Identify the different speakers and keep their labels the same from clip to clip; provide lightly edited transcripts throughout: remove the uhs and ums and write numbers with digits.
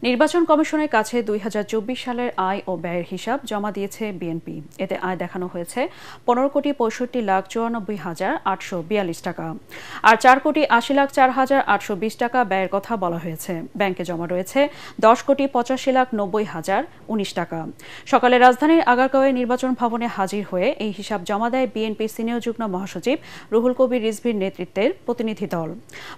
Speaker 1: নির্বাচন কমিশনের কাছে ২০২৪ সালের আয় ও ব্যয়ের হিসাব জমা দিয়েছে বিএনপি। এতে আয় দেখানো হয়েছে ১৫,৬৫,৯৪,৮৪২ টাকা, আর 4,৮০,০৪,৮২০ টাকা ব্যয়ের কথা বলা হয়েছে। ব্যাংকে জমা রয়েছে ১০,৮৫,৯০,০১৯ টাকা। সকালে রাজধানীর আগারগাঁওয়ে নির্বাচন ভবনে হাজির হয়ে এই হিসাব জমা দেয় বিএনপির সিনিয়র যুগ্ম মহাসচিব রুহুল কবির রিজভীর নেতৃত্বের প্রতিনিধি দল।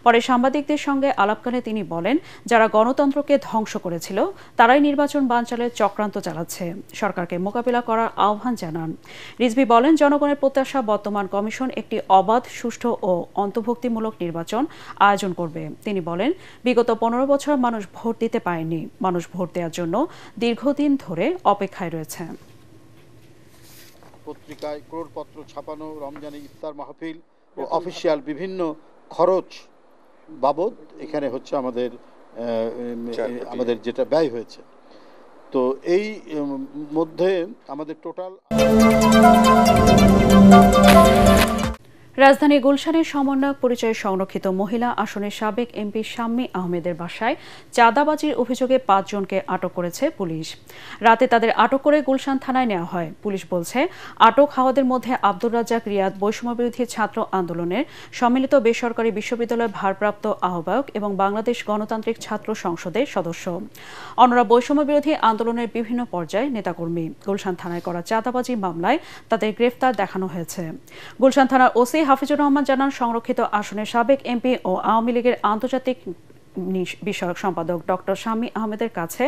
Speaker 1: পরে সাংবাদিকদের সঙ্গে আলাপকালে তিনি বলেন, যারা গণতন্ত্রকে ধ্বংস করেছিল তারাই নির্বাচন বানচালের চক্রান্ত চালাচ্ছে। সরকারকে মোকাবিলা করার আহ্বান জানান। রিজভী বলেন, জনগণের প্রত্যাশা বর্তমান কমিশন একটি অবাধ, সুষ্ঠু ও অন্তর্ভুক্তিমূলক নির্বাচন আয়োজন করবে। তিনি বলেন, বিগত ১৫ বছর মানুষ ভোট দিতে পারেনি। মানুষ ভোট দেওয়ার জন্য দীর্ঘদিন ধরে অপেক্ষায় রয়েছে।
Speaker 2: পত্রিকায় ক্রোড়পত্র ছাপানো, রমজানে ইফতার মাহফিল ও অফিসিয়াল বিভিন্ন খরচ বাবদ এখানে হচ্ছে আমাদের যেটা ব্যয় হয়েছে। তো এই মধ্যে আমাদের টোটাল।
Speaker 1: রাজধানী গুলশানের সমন্বয়ক পরিচয়ে সংরক্ষিত মহিলা আসনের সাবেক এমপি শাম্মী আহমেদের বাসায় চাঁদাবাজির অভিযোগে ৫ জনকে আটক করেছে পুলিশ। রাতে তাদের আটক করে গুলশান থানায় নেওয়া হয়। পুলিশ বলছে, আটক হাওয়াদের মধ্যে আব্দুর রাজ্জাক রিয়াদ বৈষম্যবিরোধী ছাত্র আন্দোলনের সম্মিলিত বেসরকারি বিশ্ববিদ্যালয়ের ভারপ্রাপ্ত আহ্বায়ক এবং বাংলাদেশ গণতান্ত্রিক ছাত্র সংসদের সদস্য। অন্যরা বৈষম্যবিরোধী আন্দোলনের বিভিন্ন পর্যায়ে নেতাকর্মী। গুলশান থানায় করা চাঁদাবাজি মামলায় তাদের গ্রেফতার দেখানো হয়েছে। গুলশান থানার ওসি হাফিজুর রহমান জানান, সংরক্ষিত আসনের সাবেক এমপি ও আওয়ামী লীগের আন্তর্জাতিক বিষয়ক সম্পাদক ডক্টর শাম্মী আহমেদের কাছে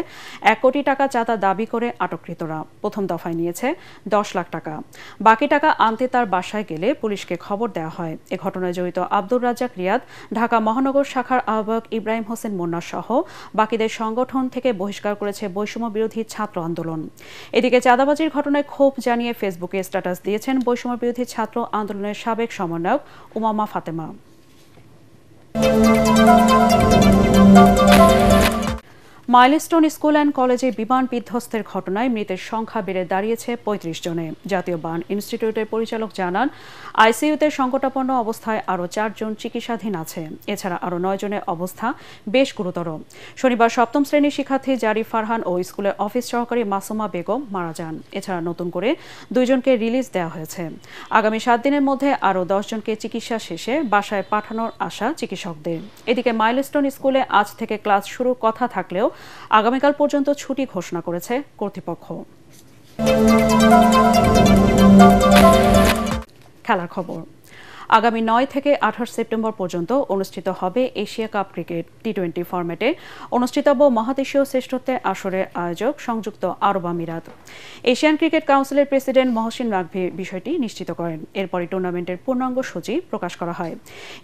Speaker 1: ১ কোটি টাকা চাঁদা দাবি করে আটককৃতরা প্রথম দফায় নিয়েছে ১০ লাখ টাকা। বাকি টাকা আনতে তার বাসায় গেলে পুলিশকে খবর দেওয়া হয়। এ ঘটনায় জড়িত আব্দুর রাজ্জাক রিয়াদ, ঢাকা মহানগর শাখার আহ্বায়ক ইব্রাহিম হোসেন মুন্না সহ বাকিদের সংগঠন থেকে বহিষ্কার করেছে বৈষম্য বিরোধী ছাত্র আন্দোলন। এদিকে চাঁদাবাজির ঘটনায় ক্ষোভ জানিয়ে ফেসবুকে স্ট্যাটাস দিয়েছেন বৈষম্য বিরোধী ছাত্র আন্দোলনের সাবেক সমন্বয়ক Umama Fatema. Milestone school and কলেজে বিমান বিধ্বস্তের ঘটনায় মৃতের সংখ্যা বেড়ে দাঁড়িয়েছে ৩৫ জনে। জাতীয় বার্ন ইনস্টিটিউটের পরিচালক জানান, আইসিইউতে সংকটাপন্ন অবস্থায় আরও ৪ জন চিকিৎসাধীন আছে। এছাড়া আরও ৯ জনের অবস্থা বেশ গুরুতর। শনিবার ৭ম শ্রেণীর শিক্ষার্থী জারি ফারহান ও স্কুলের অফিস সহকারী মাসুমা বেগম মারা যান। এছাড়া নতুন করে ২ জনকে রিলিজ দেওয়া হয়েছে। আগামী ৭ দিনের মধ্যে আরও ১০ জনকে চিকিৎসা শেষে বাসায় পাঠানোর আশা চিকিৎসকদের। এদিকে মাইলস্টোন স্কুলে আজ থেকে ক্লাস শুরুর কথা থাকলেও আগামীকাল পর্যন্ত ছুটি ঘোষণা করেছে কর্তৃপক্ষ। খেলার খবর। আগামী ৯ থেকে ২৮ সেপ্টেম্বর পর্যন্ত অনুষ্ঠিত হবে এশিয়া কাপ ক্রিকেট টি-20 ফরম্যাটে অনুষ্ঠিতব্য মহাদেশীয় শ্রেষ্ঠত্বের আসরের আয়োজক সংযুক্ত আরব আমিরাত। এশিয়ান ক্রিকেট কাউন্সিলের প্রেসিডেন্ট মহসিন রাঘভি বিষয়টি নিশ্চিত করেন। এরপরই টুর্নামেন্টের পূর্ণাঙ্গ সূচি প্রকাশ করা হয়।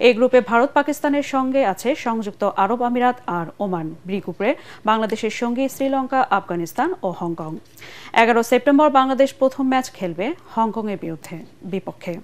Speaker 1: এই গ্রুপে ভারত পাকিস্তানের সঙ্গে আছে সংযুক্ত আরব আমিরাত আর ওমান। বি গ্রুপে বাংলাদেশের সঙ্গে শ্রীলঙ্কা, আফগানিস্তান ও হংকং। ১১ সেপ্টেম্বর বাংলাদেশ প্রথম ম্যাচ খেলবে হংকংয়ের বিপক্ষে।